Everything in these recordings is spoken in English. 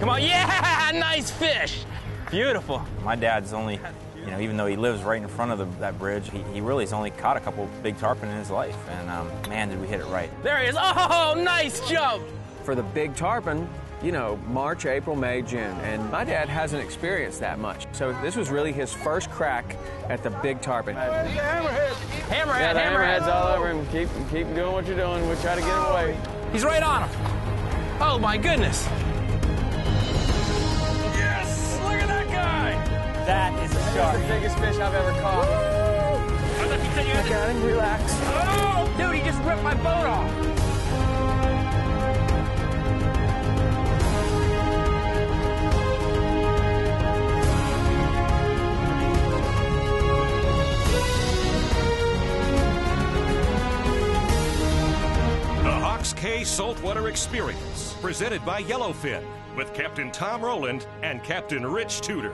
Come on, yeah, nice fish. Beautiful. My dad's only, you know, even though he lives right in front of that bridge, he really has only caught a couple big tarpon in his life. And man, did we hit it right. There he is. Oh, nice jump. For the big tarpon, you know, March, April, May, June. And my dad hasn't experienced that much. So this was really his first crack at the big tarpon. Hammerhead. Yeah, the hammerhead's all over him. Keep doing what you're doing. We'll try to get him away. He's right on him. Oh, my goodness. Yes! Look at that guy! That is a shark. That's the biggest fish I've ever caught. I thought you said you had Got him, relax. Oh, dude, he just ripped my boat off. K Saltwater Experience, presented by Yellowfin, with Captain Tom Rowland and Captain Rich Tudor.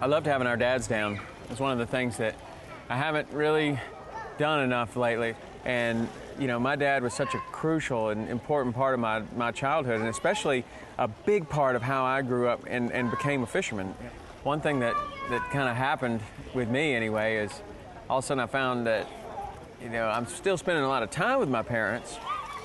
I loved having our dads down. It's one of the things that I haven't really done enough lately. And, you know, my dad was such a crucial and important part of my childhood, and especially a big part of how I grew up and became a fisherman. One thing that kind of happened with me anyway is all of a sudden I found that, you know, I'm still spending a lot of time with my parents,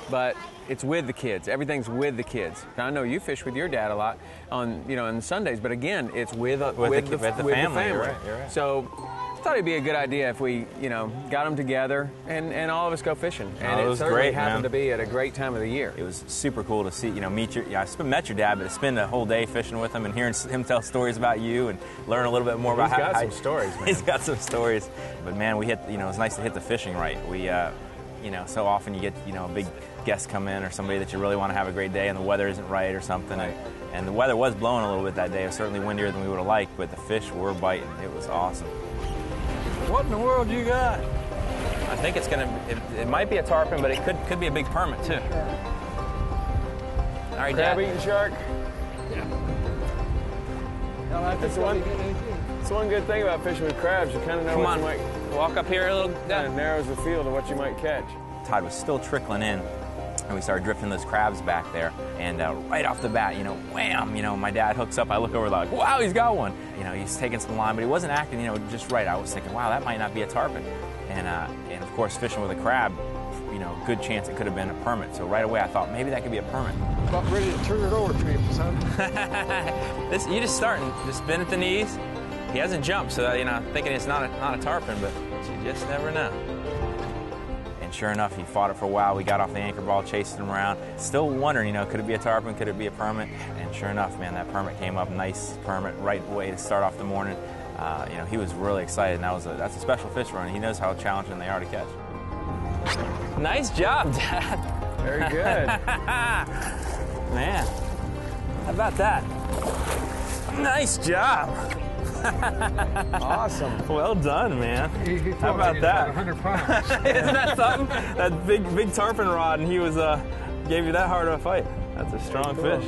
but it's with the kids. Everything's with the kids. Now, I know you fish with your dad a lot on, you know, on Sundays, but again, it's with the family. You're right. So I thought it'd be a good idea if we, you know, got them together and all of us go fishing. And it it was certainly great, happened man. to be at a great time of the year. It was super cool to see, you know, met your dad, but to spend a whole day fishing with him and hearing him tell stories about you and learn a little bit more about He's got some stories, man. He's got some stories. But man, we hit, you know, it's nice to hit the fishing right. We, you know, so often you get, you know, a big guest come in or somebody that you really want to have a great day and the weather isn't right or something. And the weather was blowing a little bit that day. It was certainly windier than we would have liked, but the fish were biting. It was awesome. What in the world you got? I think it's it might be a tarpon, but it could be a big permit too. All right, Dad. Crab-eating shark? Yeah. That's one good thing about fishing with crabs. You kind of know Come what on, you might... walk up here a little. Kind of narrows the field of what you might catch. Tide was still trickling in, and we started drifting those crabs back there. And right off the bat, you know, wham! You know, my dad hooks up. I look over like, wow, he's got one. You know, he's taking some line, but he wasn't acting, you know, just right. I was thinking, wow, that might not be a tarpon. And of course, fishing with a crab, you know, good chance it could have been a permit. So right away, I thought maybe that could be a permit. About ready to turn it over to me, son. You just starting, just bend at the knees. He hasn't jumped, so you know, thinking it's not a tarpon, but you just never know. And sure enough, he fought it for a while. We got off the anchor ball, chasing him around, still wondering, you know, could it be a tarpon? Could it be a permit? And sure enough, man, that permit came up. Nice permit right away to start off the morning. You know, he was really excited, and that's a special fish run. He knows how challenging they are to catch. Nice job, Dad. Very good. Man, how about that? Nice job. Awesome. Well done, man. How about that? 100 pounds. Isn't that something? That big tarpon rod, and he was gave you that hard of a fight. That's a strong fish.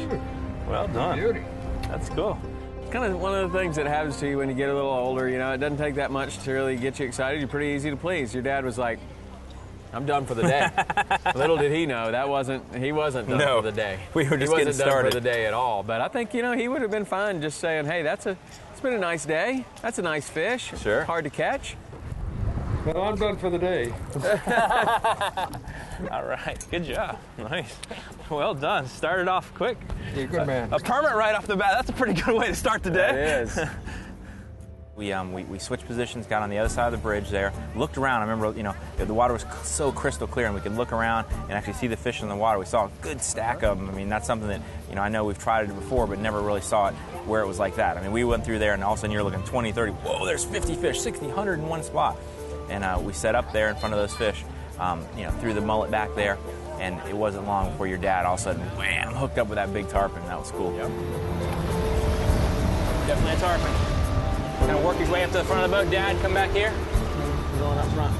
Well done. Beauty. That's cool. It's kind of one of the things that happens to you when you get a little older. You know, it doesn't take that much to really get you excited. You're pretty easy to please. Your dad was like, I'm done for the day. Little did he know he wasn't done for the day. We were just he getting wasn't started. done for the day at all. But I think, you know, he would have been fine just saying, hey, it's been a nice day. That's a nice fish. Sure. Hard to catch. Well, I'm done for the day. All right, good job. Nice. Well done. Started off quick. You're a good man. A permit right off the bat. That's a pretty good way to start the day. It is. We switched positions, got on the other side of the bridge there, looked around. I remember, you know, the water was so crystal clear, and we could look around and actually see the fish in the water. We saw a good stack of them. I mean, that's something that, you know, I know we've tried it before, but never really saw it where it was like that. I mean, we went through there, and all of a sudden you're looking 20, 30, whoa, there's 50 fish, 60, 100 in one spot. And we set up there in front of those fish, you know, threw the mullet back there, and it wasn't long before your dad all of a sudden, wham, hooked up with that big tarpon. That was cool. Yep. Definitely a tarpon. Kind of work his way up to the front of the boat. Dad, come back here. We're going up front.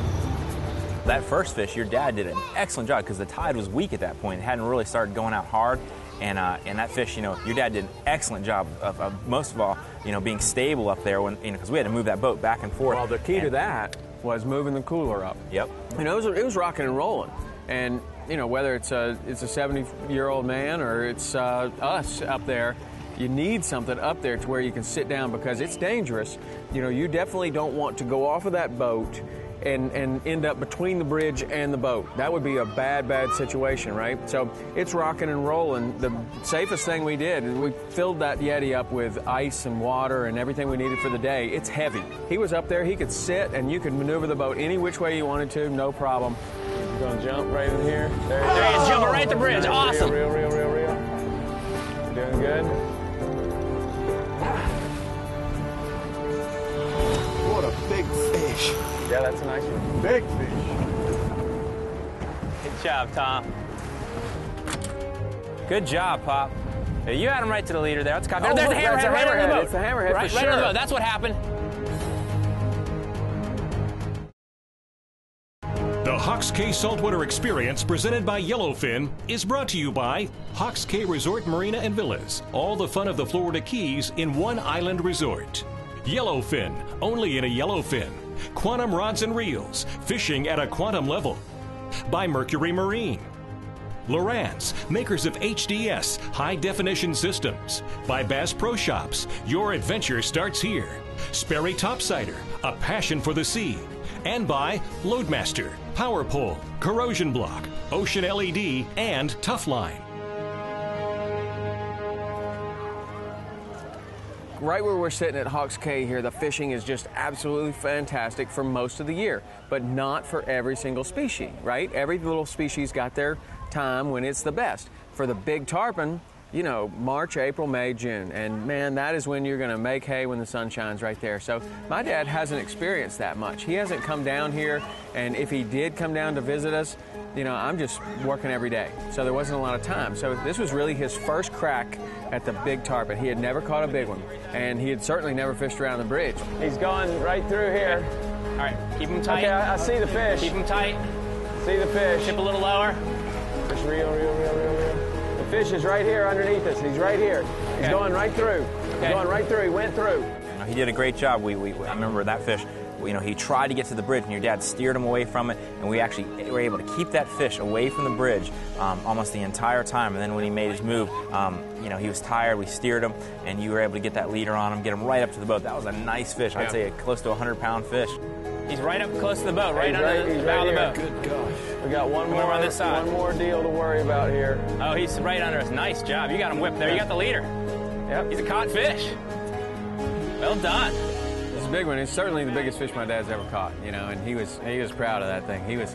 That first fish, your dad did an excellent job because the tide was weak at that point. It hadn't really started going out hard. And that fish, you know, your dad did an excellent job of most of all, you know, being stable up there when, you know, because we had to move that boat back and forth. Well, the key to that was moving the cooler up. Yep. You know, it was rocking and rolling. And you know, whether it's a 70-year-old man or it's us up there, you need something up there to where you can sit down, because it's dangerous. You know, you definitely don't want to go off of that boat and end up between the bridge and the boat. That would be a bad situation, right? So it's rocking and rolling. The safest thing we did, we filled that Yeti up with ice and water and everything we needed for the day. It's heavy. He was up there, he could sit and you could maneuver the boat any which way you wanted to, no problem. You're gonna jump right in here. There he is, jumping right at the bridge. Awesome. Real. Doing good. What a big fish. Yeah, that's a nice one. Big fish. Good job, Tom. Good job, Pop. You had him right to the leader there. Let's copy. Oh, There's look, the hammerhead right under the boat. It's the hammerhead right, for right sure. under the boat. That's what happened. The Hawks Cay Saltwater Experience, presented by Yellowfin, is brought to you by Hawks Cay Resort Marina and Villas. All the fun of the Florida Keys in one island resort. Yellowfin, only in a Yellowfin. Quantum Rods and Reels, fishing at a quantum level. By Mercury Marine. Lowrance, makers of HDS, high-definition systems. By Bass Pro Shops, your adventure starts here. Sperry Topsider, a passion for the sea. And by Loadmaster, Power Pole, Corrosion Block, Ocean LED, and Toughline. Right where we're sitting at Hawks Cay here, the fishing is just absolutely fantastic for most of the year, but not for every single species, right? Every little species got their time when it's the best. For the big tarpon, you know, March, April, May, June, and man, that is when you're gonna make hay when the sun shines right there. So my dad hasn't experienced that much. He hasn't come down here, and if he did come down to visit us, you know, I'm just working every day, so there wasn't a lot of time. So this was really his first crack at the big tarpon. He had never caught a big one, and he had certainly never fished around the bridge. He's going right through here. All right, keep him tight. Okay, I see the fish. Keep him tight. See the fish. Tip a little lower. Just real. The fish is right here underneath us. He's right here. He's going right through. He's going right through. He went through. You know, he did a great job. I remember that fish. You know, he tried to get to the bridge, and your dad steered him away from it, and we actually were able to keep that fish away from the bridge almost the entire time. And then when he made his move, you know, he was tired. We steered him, and you were able to get that leader on him, get him right up to the boat. That was a nice fish. I'd say close to a 100-pound fish. He's right up close to the boat, right under the bow of the boat. Good gosh. We got one more on this side. One more deal to worry about here. Oh, he's right under us. Nice job. You got him whipped there. You got the leader. Yep. He's a caught fish. Well done. It's a big one. It's certainly the biggest fish my dad's ever caught, you know, and he was proud of that thing. He was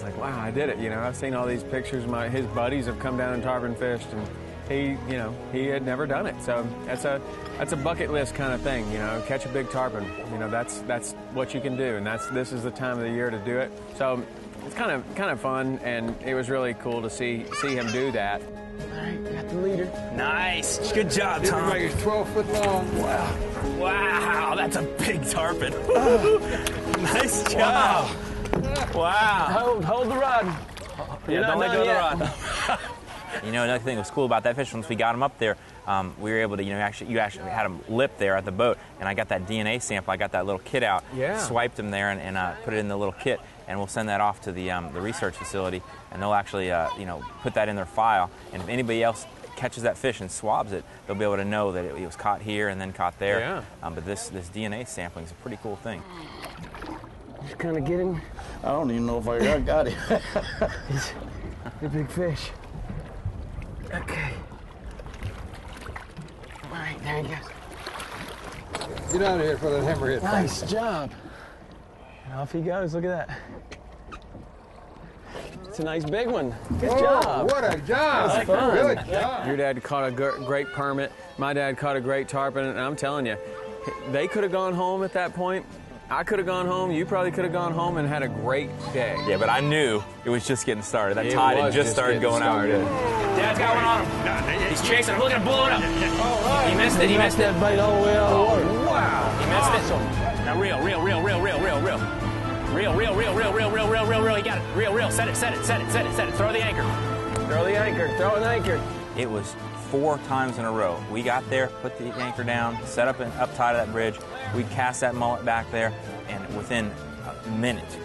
like, wow, I did it, you know. I've seen all these pictures. His buddies have come down and tarpon fished, and he had never done it. So that's a bucket list kind of thing, you know. Catch a big tarpon, you know. That's what you can do, and this is the time of the year to do it. So it's kind of fun, and it was really cool to see him do that. All right, got the leader. Nice. Good job, Tom. Like it's 12 foot long. Wow. Wow, that's a big tarpon. Nice job. Wow. Hold the rod. Yeah, don't let go of the rod. You know, another thing that was cool about that fish, once we got him up there, we were able to, you actually had him lip there at the boat, and I got that DNA sample. I got that little kit out, swiped him there, and put it in the little kit, and we'll send that off to the research facility, and they'll actually, put that in their file. And if anybody else catches that fish and swabs it, they'll be able to know that it was caught here and then caught there. Yeah. But this DNA sampling is a pretty cool thing. Just kind of get him. I don't even know if I got him. He's a big fish. Okay. All right, there he goes. Get out of here for that hammerhead. Nice job. And off he goes. Look at that. It's a nice big one. Good job. What a job. That's fun. Good job. Your dad caught a great permit. My dad caught a great tarpon, and I'm telling you, they could have gone home at that point. I could have gone home. You probably could have gone home and had a great day. Yeah, but I knew it was just getting started. That tide had just started going out. Dad's got one on him. He's chasing him. Look at him blowing up. He missed it. He missed it. Bait all the way out of the water. Wow. He missed it. Now reel. He got it. Reel. Set it. Throw the anchor. Throw an anchor. It was 4 times in a row. We got there, put the anchor down, set up up tight of that bridge. We cast that mullet back there, and within a minute,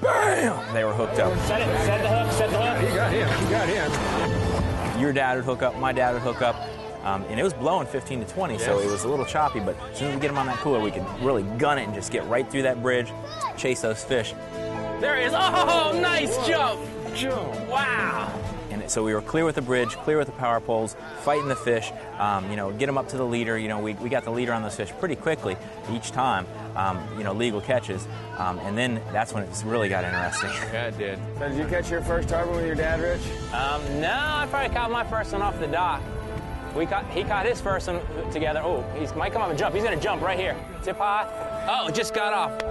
bam, they were hooked up. Set it, set the hook, set the hook. He got him. He got him. Your dad would hook up, my dad would hook up, and it was blowing 15 to 20, so it was a little choppy, but as soon as we get them on that cooler, we can really gun it and just get right through that bridge, chase those fish. There he is. Oh, nice jump. Wow. And so we were clear with the bridge, clear with the power poles, fighting the fish, get them up to the leader. We got the leader on those fish pretty quickly each time, legal catches. And then that's when it really got interesting. Yeah, it did. So did you catch your first tarpon with your dad, Rich? No, I probably caught my first one off the dock. He caught his first one together. Oh, he might come up and jump. He's gonna jump right here. Tip high. Oh, just got off.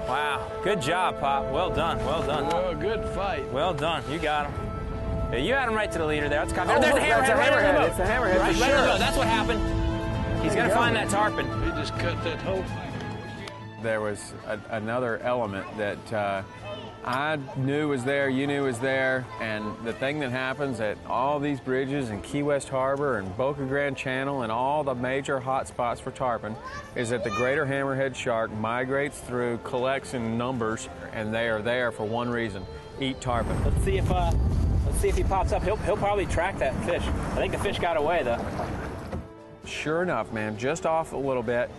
Wow, good job, Pop. Well done, well done. Oh, good fight. Well done, you got him. Yeah, you had him right to the leader there. There's a look, hammerhead that's a right under the hammerhead. boat. It's a hammerhead Right, for right under the sure. boat. That's what happened. He's gonna find that tarpon. He just cut that hole. There was another element that I knew was there, you knew was there, and the thing that happens at all these bridges in Key West Harbor and Boca Grande Channel and all the major hot spots for tarpon is that the greater hammerhead shark migrates through, collects in numbers, and they are there for one reason: eat tarpon. Let's see if he pops up. He'll probably track that fish. I think the fish got away though. Sure enough, man, just off a little bit.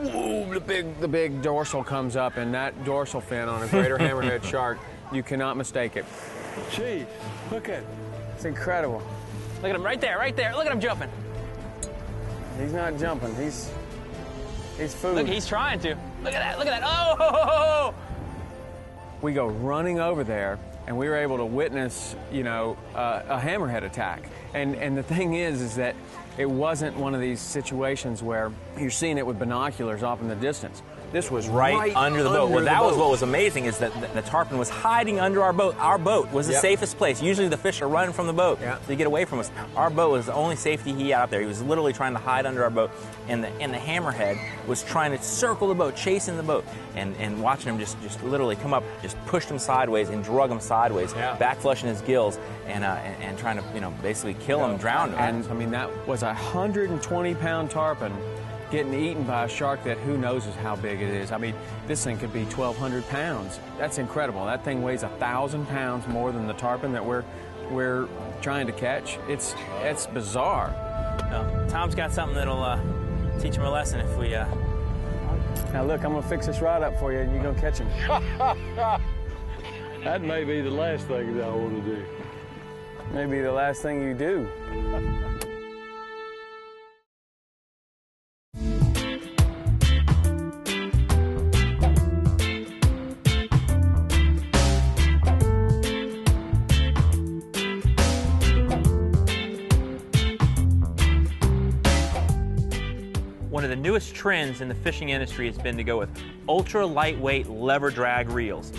Whoa, the big dorsal comes up, and that dorsal fin on a greater hammerhead shark, you cannot mistake it. Gee, look at it. It's incredible. Look at him right there, right there. Look at him jumping. He's not jumping. He's food. Look, he's trying to. Look at that, look at that. Oh! We go running over there, and we were able to witness, a hammerhead attack. And the thing is that it wasn't one of these situations where you're seeing it with binoculars off in the distance. This was Right under the boat. Well, that was what was amazing, is that the tarpon was hiding under our boat. Our boat was the safest place. Usually the fish are running from the boat to get away from us. Our boat was the only safety he had out there. He was literally trying to hide under our boat. And the hammerhead was trying to circle the boat, chasing the boat, and watching him just literally come up, just pushed him sideways and drug him sideways, back flushing his gills and trying to basically kill him, drown him. And I mean, that was a 120-pound tarpon getting eaten by a shark that who knows how big it is. I mean, this thing could be 1,200 pounds. That's incredible. That thing weighs 1,000 pounds more than the tarpon that we're trying to catch. It's bizarre. Well, Tom's got something that'll teach him a lesson if we. Now look, I'm gonna fix this rod up for you, and you're gonna catch him. That may be the last thing that I want to do. Maybe the last thing you do. One of the newest trends in the fishing industry has been to go with ultra lightweight lever drag reels.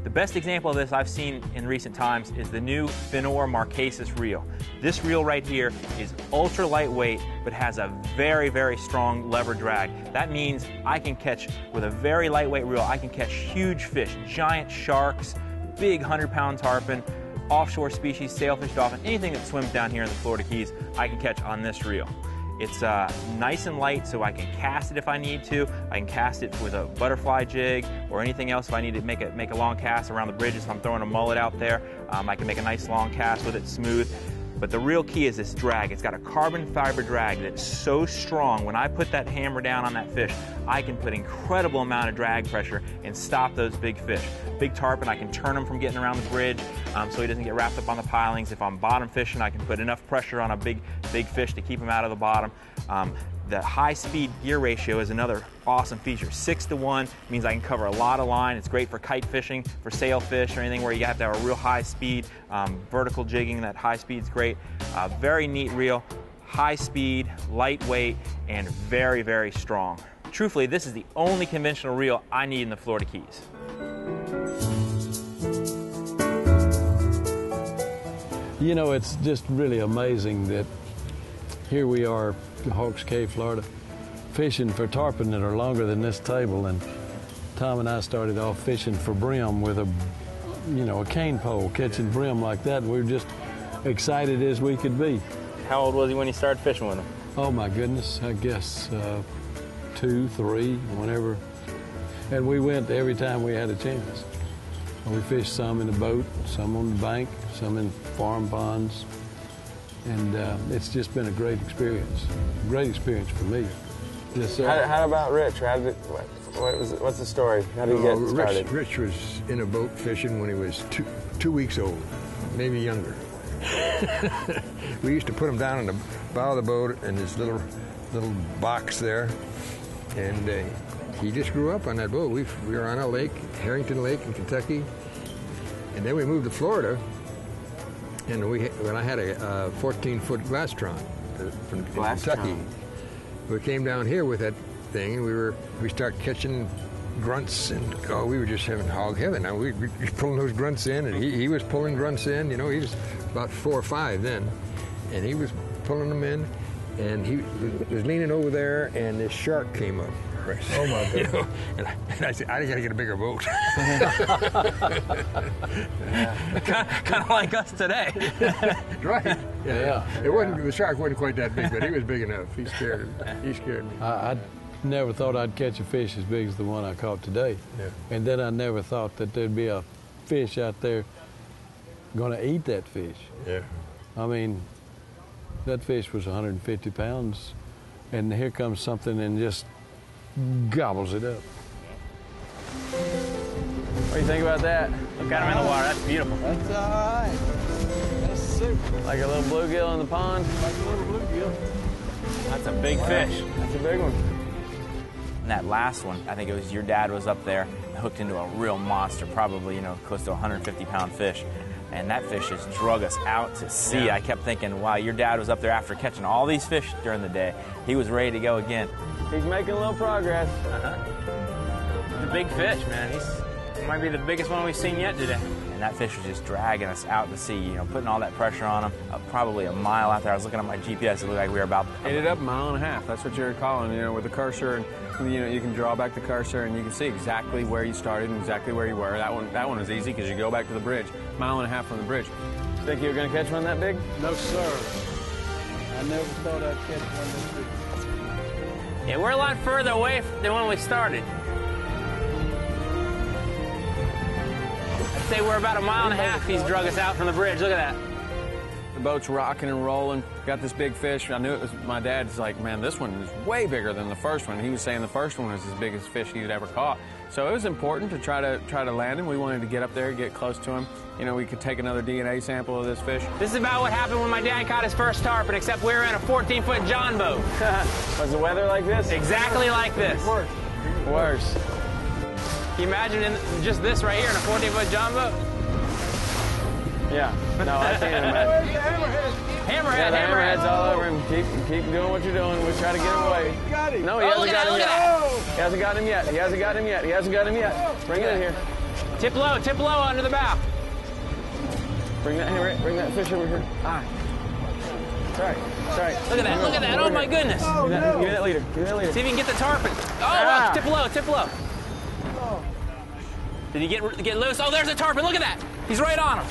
The best example of this I've seen in recent times is the new Finor Marquesas reel. This reel right here is ultra lightweight, but has a very, very strong lever drag. That means I can catch, with a very lightweight reel, I can catch huge fish, giant sharks, big 100-pound tarpon, offshore species, sailfish, dolphin, anything that swims down here in the Florida Keys, I can catch on this reel. It's nice and light, so I can cast it if I need to. I can cast it with a butterfly jig or anything else if I need to make a long cast around the bridges. If I'm throwing a mullet out there, I can make a nice long cast with it, smooth. But the real key is this drag. It's got a carbon fiber drag that's so strong. When I put that hammer down on that fish, I can put incredible amount of drag pressure and stop those big fish. Big tarpon, I can turn him from getting around the bridge so he doesn't get wrapped up on the pilings. If I'm bottom fishing, I can put enough pressure on a big fish to keep him out of the bottom. The high-speed gear ratio is another awesome feature. 6-to-1 means I can cover a lot of line. It's great for kite fishing, for sailfish, or anything where you have to have a real high speed. Vertical jigging, that high speed's great. Very neat reel, high speed, lightweight, and very, very strong. Truthfully, this is the only conventional reel I need in the Florida Keys. You know, it's just really amazing that here we are, Hawks Cay, Florida, fishing for tarpon that are longer than this table. And Tom and I started off fishing for brim with a cane pole, catching brim like that. We were just excited as we could be. How old was he when he started fishing with him? Oh my goodness, I guess 2, 3, whenever. And we went every time we had a chance. We fished some in the boat, some on the bank, some in farm ponds, and it's just been a great experience. Great experience for me. Yes, sir. How about Rich? What's the story? How did he get started? Rich was in a boat fishing when he was two weeks old, maybe younger. We used to put him down in the bow of the boat in this little box there, and he just grew up on that boat. We were on a lake, Harrington Lake in Kentucky, and then we moved to Florida, and when I had a 14-foot Glastron from Kentucky, we came down here with that thing, and we started catching grunts, and we were just having hog heaven. Now we were pulling those grunts in, and he was pulling grunts in. You know, he was about 4 or 5 then, and he was pulling them in, and he was leaning over there, and this shark came up. Right. Oh my God! You know, and I said, I got to get a bigger boat. Kind of like us today. Right. Yeah. The shark wasn't quite that big, but he was big enough. He scared me. I never thought I'd catch a fish as big as the one I caught today. Yeah. And then I never thought that there'd be a fish out there going to eat that fish. Yeah. I mean, that fish was 150 pounds, and here comes something and just gobbles it up. What do you think about that? Look at him in the water. That's beautiful. That's all right. That's super. Like a little bluegill in the pond? Like a little bluegill. That's a big fish. That's a big one. And that last one, I think it was your dad was up there, hooked into a real monster, probably, you know, close to a 150-pound fish. And that fish just drug us out to sea. Yeah. I kept thinking, wow, your dad was up there after catching all these fish during the day. He was ready to go again. He's making a little progress. He's a big fish, man. He might be the biggest one we've seen yet today. And that fish was just dragging us out to sea, you know, putting all that pressure on him. Probably a mile out there. I was looking at my GPS. It looked like we were about... Ended up 1.5 miles. That's what you're calling, you know, with the cursor. And, you know, you can draw back the cursor and you can see exactly where you started and exactly where you were. That one was easy because you go back to the bridge, 1.5 miles from the bridge. Think you were going to catch one that big? No, sir. I never thought I'd catch one this big. Yeah, we're a lot further away than when we started. I'd say we're about 1.5 miles. He's drug us out from the bridge. Look at that. The boat's rocking and rolling. Got this big fish. I knew it was my dad's like, man, this one is way bigger than the first one. He was saying the first one was as big as fish he'd ever caught. So it was important to try to land him. We wanted to get up there, get close to him. You know, we could take another DNA sample of this fish. This is about what happened when my dad caught his first tarpon, except we were in a 14-foot John boat. Was the weather like this? Exactly like this. Worse. Can you imagine just this right here in a 14-foot John boat? Yeah. No, I can't imagine. Hammerhead, Yeah, the hammerhead's all over him. Keep doing what you're doing. We'll try to get him away. Got him. No, he hasn't got him yet. He hasn't got him yet. He hasn't got him yet. He hasn't got him yet. Bring it in here. Tip low under the bow. Bring that fish over here. Ah. It's all right. It's all right. Look at that. Oh my goodness. Give me that leader. Give me that leader. See if you can get the tarpon. Oh, tip low. Did he get loose? Oh, there's a tarpon. Look at that. He's right on him.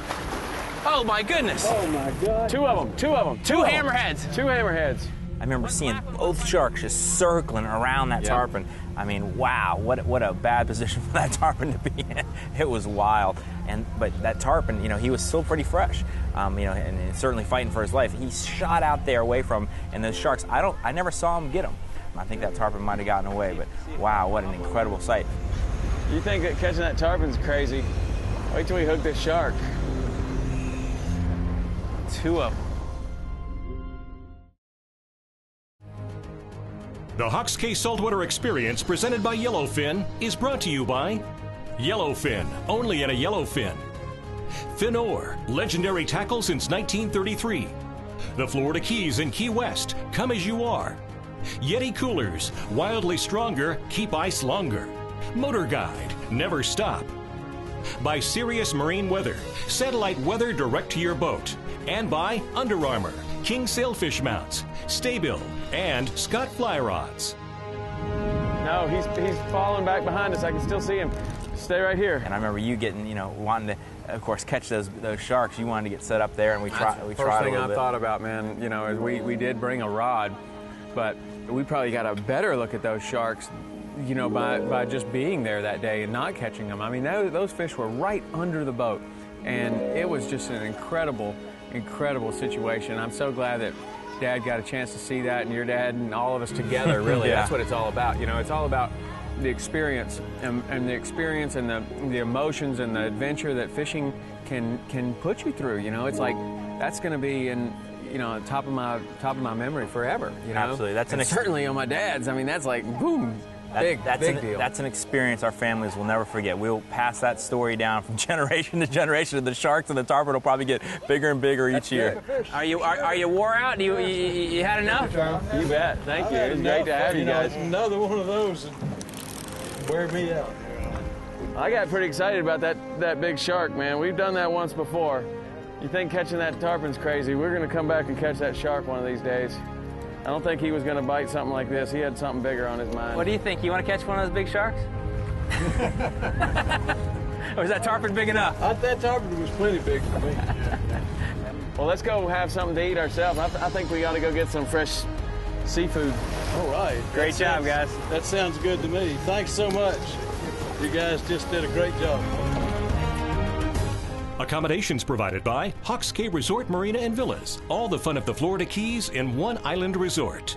Oh my goodness. Oh my God. Two of them. Two hammerheads. Two hammerheads. I remember seeing both sharks just circling around that tarpon. I mean, wow, what a bad position for that tarpon to be in. It was wild. But that tarpon, you know, he was still pretty fresh, you know, and certainly fighting for his life. He shot out there away from him, and those sharks, I never saw him get him. I think that tarpon might have gotten away, but wow, what an incredible sight. You think that catching that tarpon's crazy? Wait till we hook this shark. Two of them. The Hawks Case Saltwater Experience presented by Yellowfin is brought to you by Yellowfin, only at a Yellowfin. Finor, legendary tackle since 1933. The Florida Keys in Key West, come as you are. Yeti Coolers, wildly stronger, keep ice longer. Motor Guide, never stop. By Sirius Marine Weather, satellite weather direct to your boat. And by Under Armour, King Sailfish Mounts, Staybill, and Scott Fly Rods. No, he's falling back behind us. I can still see him. Stay right here. And I remember you getting, you know, wanting to, of course, catch those sharks. You wanted to get set up there, and we tried a little bit. First thing I thought about, man, you know, is we did bring a rod, but we probably got a better look at those sharks, you know, by just being there that day and not catching them. I mean, those fish were right under the boat, and it was just an incredible situation. I'm so glad that Dad got a chance to see that, and your dad and all of us together, really. Yeah. That's what it's all about. You know, it's all about the experience and the experience and the emotions and the adventure that fishing can put you through. You know, it's like that's going to be in, you know, top of my memory forever. You know, Absolutely. That's certainly on my dad's. I mean, that's like boom. Big deal. That's an experience our families will never forget. We'll pass that story down from generation to generation. The sharks and the tarpon will probably get bigger and bigger each year. Are you wore out? You had enough? You bet. Thank you. It's great to have you guys. Another one of those wear me out. I got pretty excited about that big shark, man. We've done that once before. You think catching that tarpon's crazy? We're going to come back and catch that shark one of these days. I don't think he was going to bite something like this. He had something bigger on his mind. What do you think? You want to catch one of those big sharks? Or is that tarpon big enough? That tarpon was plenty big for me. Well, let's go have something to eat ourselves. I think we got to go get some fresh seafood. All right. Great job, guys. That sounds good to me. Thanks so much. You guys just did a great job. Accommodations provided by Hawks Cay Resort Marina and Villas. All the fun of the Florida Keys in one island resort.